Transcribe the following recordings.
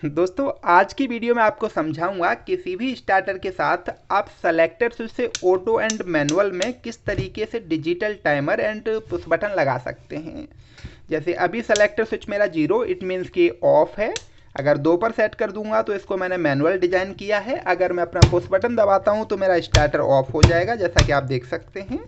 दोस्तों आज की वीडियो में आपको समझाऊंगा किसी भी स्टार्टर के साथ आप सेलेक्टर स्विच से ऑटो एंड मैनुअल में किस तरीके से digital timer and push button लगा सकते हैं। जैसे अभी सेलेक्टर स्विच मेरा 0 इट मीन्स कि ऑफ है। अगर 2 पर सेट कर दूंगा तो इसको मैंने मैनुअल डिजाइन किया है। अगर मैं अपना पुश बटन दबाता हूं तो मेरा स्टार्टर ऑफ हो जाएगा, जैसा कि आप देख सकते हैं।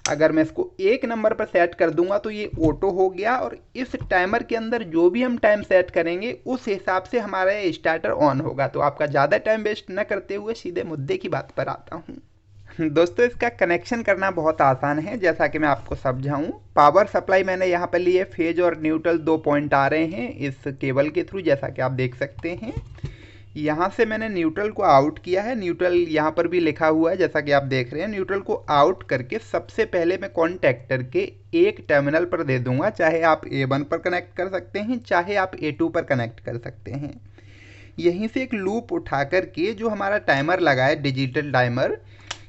अगर मैं इसको 1 नंबर पर सेट कर दूंगा तो ये ऑटो हो गया, और इस टाइमर के अंदर जो भी हम टाइम सेट करेंगे उस हिसाब से हमारा ये स्टार्टर ऑन होगा। तो आपका ज़्यादा टाइम वेस्ट न करते हुए सीधे मुद्दे की बात पर आता हूँ। दोस्तों इसका कनेक्शन करना बहुत आसान है, जैसा कि मैं आपको समझाऊं। पावर सप्लाई मैंने यहाँ पर लिए, फेज और न्यूट्रल 2 पॉइंट आ रहे हैं इस केबल के थ्रू, जैसा कि आप देख सकते हैं। यहाँ से मैंने न्यूट्रल को आउट किया है, न्यूट्रल यहाँ पर भी लिखा हुआ है जैसा कि आप देख रहे हैं। न्यूट्रल को आउट करके सबसे पहले मैं कॉन्टैक्टर के एक टर्मिनल पर दे दूंगा। चाहे आप A1 पर कनेक्ट कर सकते हैं, चाहे आप A2 पर कनेक्ट कर सकते हैं। यहीं से एक लूप उठा करके जो हमारा टाइमर लगा है, डिजिटल टाइमर,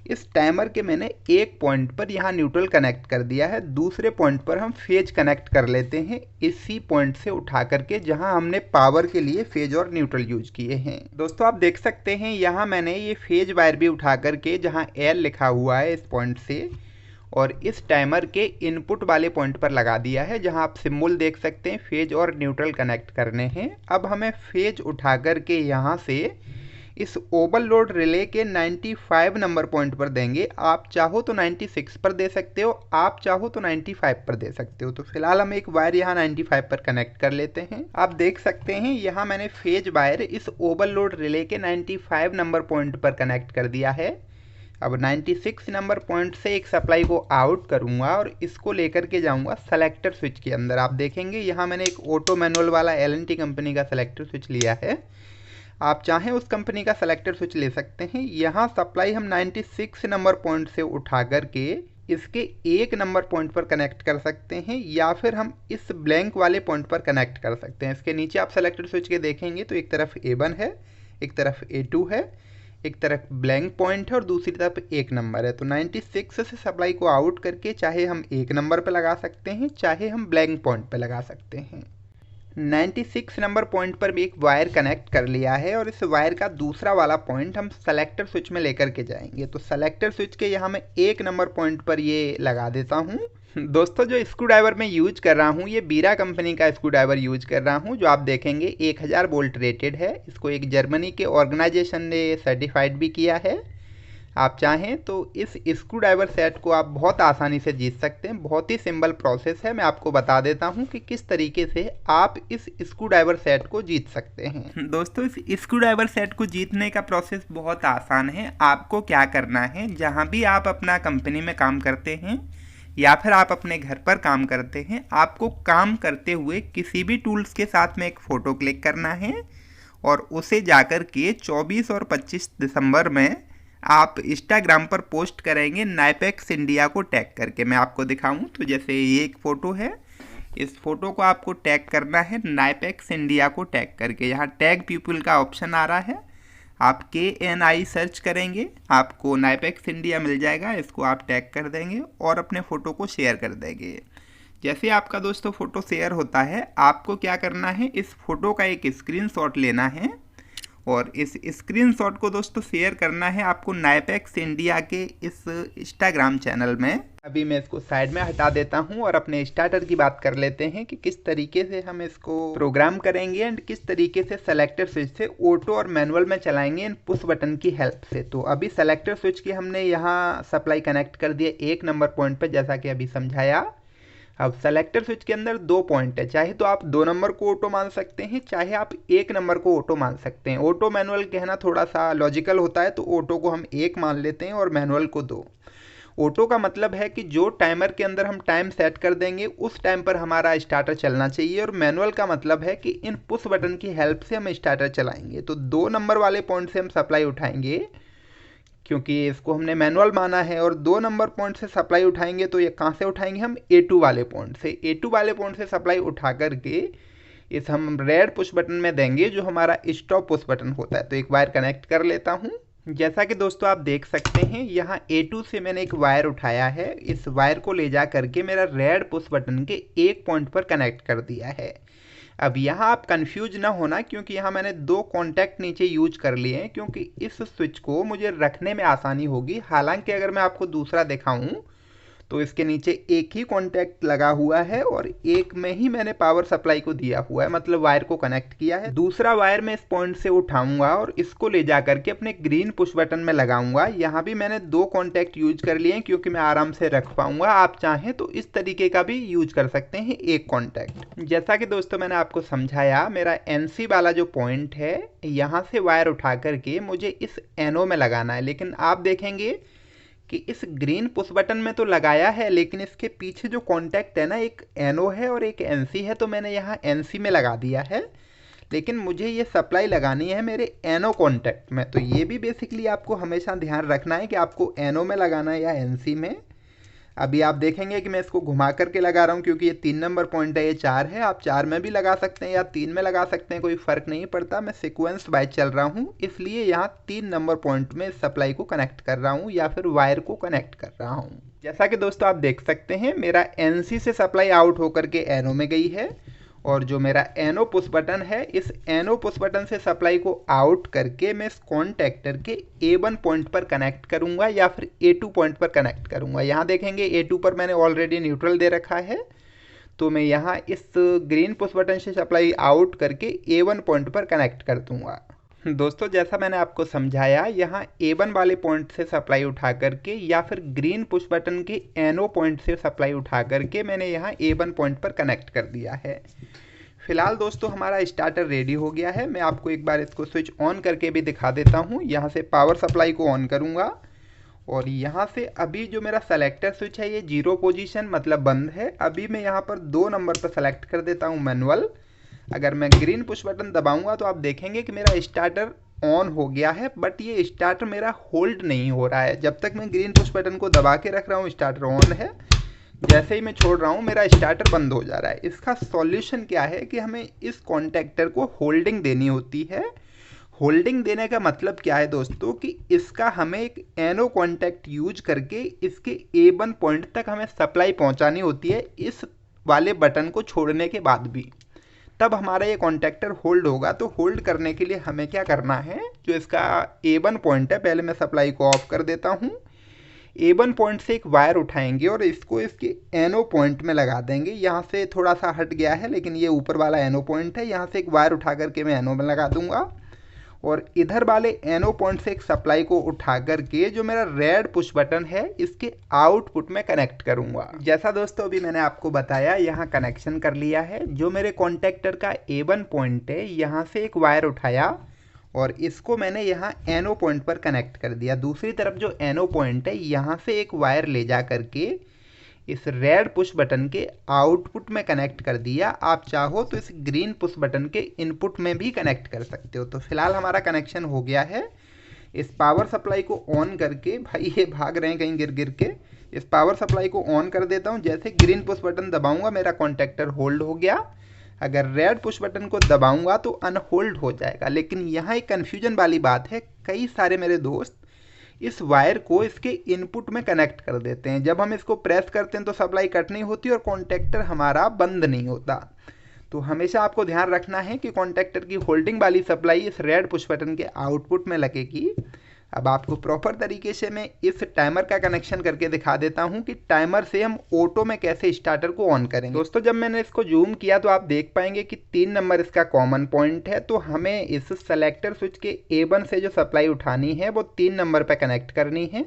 इस टाइमर के मैंने एक पॉइंट पर यहाँ न्यूट्रल कनेक्ट कर दिया है, दूसरे पॉइंट पर हम फेज कनेक्ट कर लेते हैं इसी पॉइंट से उठा करके जहाँ हमने पावर के लिए फेज और न्यूट्रल यूज किए हैं। दोस्तों आप देख सकते हैं यहाँ मैंने ये फेज वायर भी उठा करके जहाँ L लिखा हुआ है इस पॉइंट से, और इस टाइमर के इनपुट वाले पॉइंट पर लगा दिया है जहां आप सिंबल देख सकते हैं फेज और न्यूट्रल कनेक्ट करने हैं। अब हमें फेज उठा करके यहाँ से इस ओवरलोड रिले के 95 नंबर पॉइंट पर देंगे। आप चाहो तो 96 पर दे सकते हो, आप चाहो तो 95 पर दे सकते हो। तो फिलहाल हम एक वायर यहाँ 95 पर कनेक्ट कर लेते हैं। आप देख सकते हैं यहाँ मैंने फेज वायर इस ओवरलोड रिले के 95 नंबर पॉइंट पर कनेक्ट कर दिया है। अब 96 नंबर पॉइंट से एक सप्लाई को आउट करूंगा और इसको लेकर के जाऊंगा सेलेक्टर स्विच के अंदर। आप देखेंगे यहाँ मैंने एक ऑटो मैनुअल वाला L&T कंपनी का सेलेक्टर स्विच लिया है। आप चाहें उस कंपनी का सेलेक्टर स्विच ले सकते हैं। यहाँ सप्लाई हम 96 नंबर पॉइंट से उठा करके इसके एक नंबर पॉइंट पर कनेक्ट कर सकते हैं, या फिर हम इस ब्लैंक वाले पॉइंट पर कनेक्ट कर सकते हैं। इसके नीचे आप सेलेक्टर स्विच के देखेंगे तो एक तरफ A1 है, एक तरफ A2 है, एक तरफ ब्लैंक पॉइंट है और दूसरी तरफ एक नंबर है। तो 96 से सप्लाई को आउट करके चाहे हम एक नंबर पर लगा सकते हैं, चाहे हम ब्लैंक पॉइंट पर लगा सकते हैं। 96 नंबर पॉइंट पर भी एक वायर कनेक्ट कर लिया है, और इस वायर का दूसरा वाला पॉइंट हम सेलेक्टर स्विच में लेकर के जाएंगे। तो सेलेक्टर स्विच के यहाँ मैं एक नंबर पॉइंट पर ये लगा देता हूँ। दोस्तों जो स्क्रू ड्राइवर मैं यूज कर रहा हूँ ये बीरा कंपनी का स्क्रू ड्राइवर यूज कर रहा हूँ, जो आप देखेंगे 1000 वोल्ट रेटेड है। इसको एक जर्मनी के ऑर्गेनाइजेशन ने सर्टिफाइड भी किया है। आप चाहें तो इस स्क्रू ड्राइवर सेट को आप बहुत आसानी से जीत सकते हैं। बहुत ही सिंपल प्रोसेस है, मैं आपको बता देता हूं कि किस तरीके से आप इस स्क्रू ड्राइवर सेट को जीत सकते हैं। दोस्तों इस स्क्रू ड्राइवर सेट को जीतने का प्रोसेस बहुत आसान है। आपको क्या करना है, जहां भी आप अपना कंपनी में काम करते हैं या फिर आप अपने घर पर काम करते हैं, आपको काम करते हुए किसी भी टूल्स के साथ में एक फ़ोटो क्लिक करना है और उसे जाकर के 24 और 25 दिसंबर में आप इंस्टाग्राम पर पोस्ट करेंगे नाइपेक्स इंडिया को टैग करके। मैं आपको दिखाऊं तो जैसे ये एक फ़ोटो है, इस फोटो को आपको टैग करना है नाइपेक्स इंडिया को टैग करके। यहाँ टैग पीपल का ऑप्शन आ रहा है, आप KNI सर्च करेंगे, आपको नाइपेक्स इंडिया मिल जाएगा। इसको आप टैग कर देंगे और अपने फ़ोटो को शेयर कर देंगे। जैसे आपका दोस्तों फ़ोटो शेयर होता है, आपको क्या करना है, इस फ़ोटो का एक स्क्रीनशॉट लेना है और इस स्क्रीनशॉट को दोस्तों शेयर करना है आपको नाइपेक्स इंडिया के इस इंस्टाग्राम चैनल में। अभी मैं इसको साइड में हटा देता हूं और अपने स्टार्टर की बात कर लेते हैं कि किस तरीके से हम इसको प्रोग्राम करेंगे एंड किस तरीके से सेलेक्टर स्विच से ऑटो और मैनुअल में चलाएंगे इन पुश बटन की हेल्प से। तो अभी सेलेक्टर स्विच की हमने यहाँ सप्लाई कनेक्ट कर दिया एक नंबर पॉइंट पर, जैसा कि अभी समझाया। अब सेलेक्टर स्विच के अंदर 2 पॉइंट है, चाहे तो आप 2 नंबर को ऑटो मान सकते हैं, चाहे आप 1 नंबर को ऑटो मान सकते हैं। ऑटो मैनुअल कहना थोड़ा सा लॉजिकल होता है, तो ऑटो को हम 1 मान लेते हैं और मैनुअल को 2। ऑटो का मतलब है कि जो टाइमर के अंदर हम टाइम सेट कर देंगे उस टाइम पर हमारा स्टार्टर चलना चाहिए, और मैनुअल का मतलब है कि इन पुश बटन की हेल्प से हम स्टार्टर चलाएंगे। तो 2 नंबर वाले पॉइंट से हम सप्लाई उठाएंगे क्योंकि इसको हमने मैनुअल माना है, और 2 नंबर पॉइंट से सप्लाई उठाएंगे तो ये कहाँ से उठाएंगे, हम A2 वाले पॉइंट से। A2 वाले पॉइंट से सप्लाई उठा करके इस हम रेड पुश बटन में देंगे जो हमारा स्टॉप पुश बटन होता है। तो एक वायर कनेक्ट कर लेता हूँ। जैसा कि दोस्तों आप देख सकते हैं यहाँ A2 से मैंने एक वायर उठाया है, इस वायर को ले जा करके मेरा रेड पुश बटन के एक पॉइंट पर कनेक्ट कर दिया है। अब यहाँ आप कंफ्यूज ना होना, क्योंकि यहाँ मैंने 2 कॉन्टैक्ट नीचे यूज कर लिए हैं, क्योंकि इस स्विच को मुझे रखने में आसानी होगी। हालांकि अगर मैं आपको दूसरा दिखाऊं तो इसके नीचे एक ही कॉन्टैक्ट लगा हुआ है और एक में ही मैंने पावर सप्लाई को दिया हुआ है, मतलब वायर को कनेक्ट किया है। दूसरा वायर मैं इस पॉइंट से उठाऊंगा और इसको ले जा करके अपने ग्रीन पुश बटन में लगाऊंगा। यहाँ भी मैंने 2 कॉन्टैक्ट यूज कर लिए हैं क्योंकि मैं आराम से रख पाऊंगा। आप चाहें तो इस तरीके का भी यूज कर सकते हैं, एक कॉन्टैक्ट। जैसा कि दोस्तों मैंने आपको समझाया, मेरा NC वाला जो पॉइंट है, यहाँ से वायर उठा करके मुझे इस NO में लगाना है। लेकिन आप देखेंगे कि इस ग्रीन पुश बटन में तो लगाया है, लेकिन इसके पीछे जो कॉन्टैक्ट है ना, एक NO है और एक NC है, तो मैंने यहाँ NC में लगा दिया है। लेकिन मुझे ये सप्लाई लगानी है मेरे NO कॉन्टैक्ट में। तो ये भी बेसिकली आपको हमेशा ध्यान रखना है कि आपको NO में लगाना है या NC में। अभी आप देखेंगे कि मैं इसको घुमा करके लगा रहा हूँ, क्योंकि ये 3 नंबर पॉइंट है, ये 4 है। आप 4 में भी लगा सकते हैं या 3 में लगा सकते हैं, कोई फ़र्क नहीं पड़ता। मैं सीक्वेंस वाइज चल रहा हूँ, इसलिए यहाँ 3 नंबर पॉइंट में सप्लाई को कनेक्ट कर रहा हूँ या फिर वायर को कनेक्ट कर रहा हूँ। जैसा कि दोस्तों आप देख सकते हैं, मेरा NC से सप्लाई आउट होकर के NO में गई है, और जो मेरा NO पुश बटन है, इस NO पुश बटन से सप्लाई को आउट करके मैं इस कॉन्टैक्टर के A1 पॉइंट पर कनेक्ट करूंगा या फिर A2 पॉइंट पर कनेक्ट करूंगा। यहाँ देखेंगे A2 पर मैंने ऑलरेडी न्यूट्रल दे रखा है, तो मैं यहाँ इस ग्रीन पुश बटन से सप्लाई आउट करके A1 पॉइंट पर कनेक्ट कर दूंगा। दोस्तों जैसा मैंने आपको समझाया, यहाँ A1 वाले पॉइंट से सप्लाई उठा करके या फिर ग्रीन पुश बटन के NO पॉइंट से सप्लाई उठा करके मैंने यहाँ A1 पॉइंट पर कनेक्ट कर दिया है। फिलहाल दोस्तों हमारा स्टार्टर रेडी हो गया है। मैं आपको एक बार इसको स्विच ऑन करके भी दिखा देता हूँ। यहाँ से पावर सप्लाई को ऑन करूँगा और यहाँ से अभी जो मेरा सेलेक्टर स्विच है, ये 0 पोजीशन मतलब बंद है। अभी मैं यहाँ पर 2 नंबर पर सेलेक्ट कर देता हूँ मैनुअल। अगर मैं ग्रीन पुश बटन दबाऊंगा तो आप देखेंगे कि मेरा स्टार्टर ऑन हो गया है, बट ये स्टार्टर मेरा होल्ड नहीं हो रहा है। जब तक मैं ग्रीन पुश बटन को दबा के रख रहा हूँ स्टार्टर ऑन है, जैसे ही मैं छोड़ रहा हूँ मेरा स्टार्टर बंद हो जा रहा है। इसका सॉल्यूशन क्या है कि हमें इस कॉन्टैक्टर को होल्डिंग देनी होती है। होल्डिंग देने का मतलब क्या है दोस्तों, कि इसका हमें एक NO कॉन्टैक्ट यूज करके इसके A1 पॉइंट तक हमें सप्लाई पहुंचानी होती है, इस वाले बटन को छोड़ने के बाद भी, तब हमारा ये कॉन्टैक्टर होल्ड होगा। तो होल्ड करने के लिए हमें क्या करना है, जो इसका A1 पॉइंट है, पहले मैं सप्लाई को ऑफ कर देता हूँ। A1 पॉइंट से एक वायर उठाएंगे और इसको इसके NO पॉइंट में लगा देंगे। यहाँ से थोड़ा सा हट गया है, लेकिन ये ऊपर वाला NO पॉइंट है। यहाँ से एक वायर उठा करके मैं NO में लगा दूंगा और इधर वाले NO पॉइंट से एक सप्लाई को उठा करके जो मेरा रेड पुश बटन है, इसके आउटपुट में कनेक्ट करूंगा। जैसा दोस्तों अभी मैंने आपको बताया, यहाँ कनेक्शन कर लिया है। जो मेरे कॉन्टैक्टर का A1 पॉइंट है, यहाँ से एक वायर उठाया और इसको मैंने यहाँ NO पॉइंट पर कनेक्ट कर दिया। दूसरी तरफ जो NO पॉइंट है, यहाँ से एक वायर ले जा करके इस रेड पुश बटन के आउटपुट में कनेक्ट कर दिया। आप चाहो तो इस ग्रीन पुश बटन के इनपुट में भी कनेक्ट कर सकते हो। तो फिलहाल हमारा कनेक्शन हो गया है। इस पावर सप्लाई को ऑन करके, भाई ये भाग रहे हैं कहीं गिर गिर के, इस पावर सप्लाई को ऑन कर देता हूँ। जैसे ग्रीन पुश बटन दबाऊंगा मेरा कॉन्टैक्टर होल्ड हो गया। अगर रेड पुश बटन को दबाऊंगा तो अनहोल्ड हो जाएगा। लेकिन यहाँ एक कन्फ्यूजन वाली बात है, कई सारे मेरे दोस्त इस वायर को इसके इनपुट में कनेक्ट कर देते हैं। जब हम इसको प्रेस करते हैं तो सप्लाई कट नहीं होती और कॉन्टैक्टर हमारा बंद नहीं होता। तो हमेशा आपको ध्यान रखना है कि कॉन्टैक्टर की होल्डिंग वाली सप्लाई इस रेड पुश बटन के आउटपुट में लगेगी। अब आपको प्रॉपर तरीके से मैं इस टाइमर का कनेक्शन करके दिखा देता हूं कि टाइमर से हम ऑटो में कैसे स्टार्टर को ऑन करेंगे। दोस्तों जब मैंने इसको जूम किया तो आप देख पाएंगे कि 3 नंबर इसका कॉमन पॉइंट है। तो हमें इस सेलेक्टर स्विच के A1 से जो सप्लाई उठानी है वो 3 नंबर पर कनेक्ट करनी है।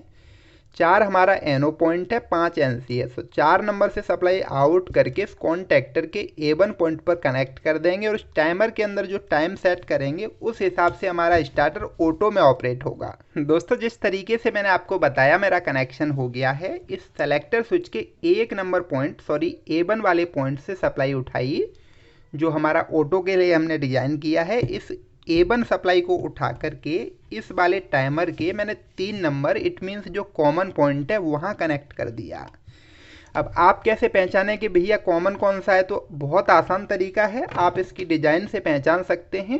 4 हमारा NO पॉइंट है, 5 NC है। तो 4 नंबर से सप्लाई आउट करके इस कॉन्टैक्टर के A1 पॉइंट पर कनेक्ट कर देंगे और उस टाइमर के अंदर जो टाइम सेट करेंगे उस हिसाब से हमारा स्टार्टर ऑटो में ऑपरेट होगा। दोस्तों जिस तरीके से मैंने आपको बताया मेरा कनेक्शन हो गया है। इस सेलेक्टर स्विच के A1 वाले पॉइंट से सप्लाई उठाई, जो हमारा ऑटो के लिए हमने डिजाइन किया है। इस A1 सप्लाई को उठा करके इस वाले टाइमर के मैंने 3 नंबर, इट मीन्स जो कॉमन पॉइंट है, वहाँ कनेक्ट कर दिया। अब आप कैसे पहचाने कि भैया कॉमन कौन सा है, तो बहुत आसान तरीका है, आप इसकी डिजाइन से पहचान सकते हैं।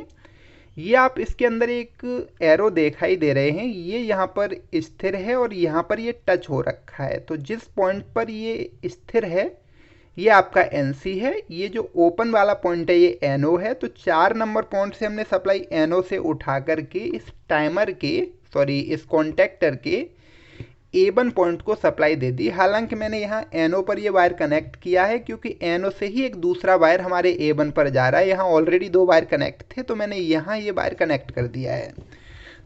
ये आप इसके अंदर एक एरो दिखाई दे रहे हैं, ये यहाँ पर स्थिर है और यहाँ पर ये टच हो रखा है। तो जिस पॉइंट पर ये स्थिर है ये आपका NC है, ये जो ओपन वाला पॉइंट है ये NO है। तो 4 नंबर पॉइंट से हमने सप्लाई NO से उठा करके इस टाइमर के इस कॉन्टेक्टर के A1 पॉइंट को सप्लाई दे दी। हालांकि मैंने यहाँ NO पर ये वायर कनेक्ट किया है क्योंकि NO से ही एक दूसरा वायर हमारे A1 पर जा रहा है। यहाँ ऑलरेडी 2 वायर कनेक्ट थे तो मैंने यहाँ ये वायर कनेक्ट कर दिया है।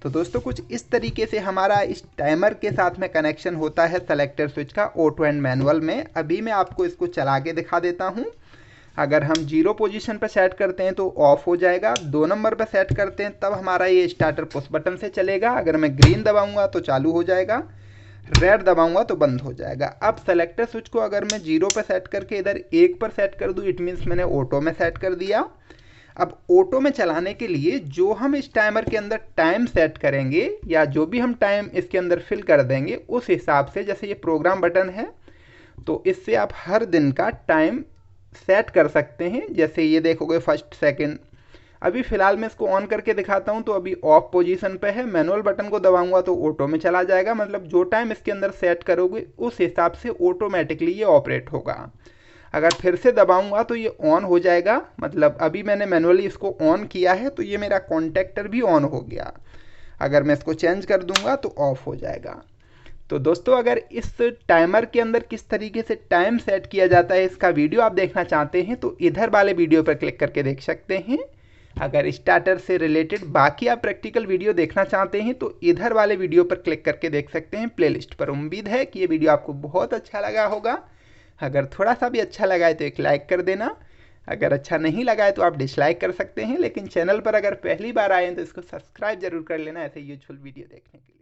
तो दोस्तों कुछ इस तरीके से हमारा इस टाइमर के साथ में कनेक्शन होता है सेलेक्टर स्विच का ऑटो एंड मैनुअल में। अभी मैं आपको इसको चला के दिखा देता हूँ। अगर हम 0 पोजीशन पर सेट करते हैं तो ऑफ हो जाएगा, 2 नंबर पर सेट करते हैं तब हमारा ये स्टार्टर पुश बटन से चलेगा। अगर मैं ग्रीन दबाऊंगा तो चालू हो जाएगा, रेड दबाऊंगा तो बंद हो जाएगा। अब सेलेक्टर स्विच को अगर मैं 0 पर सेट करके इधर 1 पर सेट कर दूं, इट मीन्स मैंने ऑटो में सेट कर दिया। अब ऑटो में चलाने के लिए जो हम इस टाइमर के अंदर टाइम सेट करेंगे या जो भी हम टाइम इसके अंदर फिल कर देंगे उस हिसाब से, जैसे ये प्रोग्राम बटन है तो इससे आप हर दिन का टाइम सेट कर सकते हैं। जैसे ये देखोगे फर्स्ट सेकंड, अभी फ़िलहाल मैं इसको ऑन करके दिखाता हूँ तो अभी ऑफ पोजीशन पे है। मैनुअल बटन को दबाऊंगा तो ऑटो में चला जाएगा, मतलब जो टाइम इसके अंदर सेट करोगे उस हिसाब से ऑटोमेटिकली ये ऑपरेट होगा। अगर फिर से दबाऊंगा तो ये ऑन हो जाएगा, मतलब अभी मैंने मैनुअली इसको ऑन किया है तो ये मेरा कॉन्टेक्टर भी ऑन हो गया। अगर मैं इसको चेंज कर दूंगा तो ऑफ हो जाएगा। तो दोस्तों अगर इस टाइमर के अंदर किस तरीके से टाइम सेट किया जाता है इसका वीडियो आप देखना चाहते हैं तो इधर वाले वीडियो पर क्लिक करके देख सकते हैं। अगर स्टार्टर से रिलेटेड बाकी आप प्रैक्टिकल वीडियो देखना चाहते हैं तो इधर वाले वीडियो पर क्लिक करके देख सकते हैं प्लेलिस्ट पर। उम्मीद है कि ये वीडियो आपको बहुत अच्छा लगा होगा। अगर थोड़ा सा भी अच्छा लगा है तो एक लाइक कर देना, अगर अच्छा नहीं लगा है तो आप डिसलाइक कर सकते हैं। लेकिन चैनल पर अगर पहली बार आए हैं तो इसको सब्सक्राइब जरूर कर लेना ऐसे यूजफुल वीडियो देखने के लिए।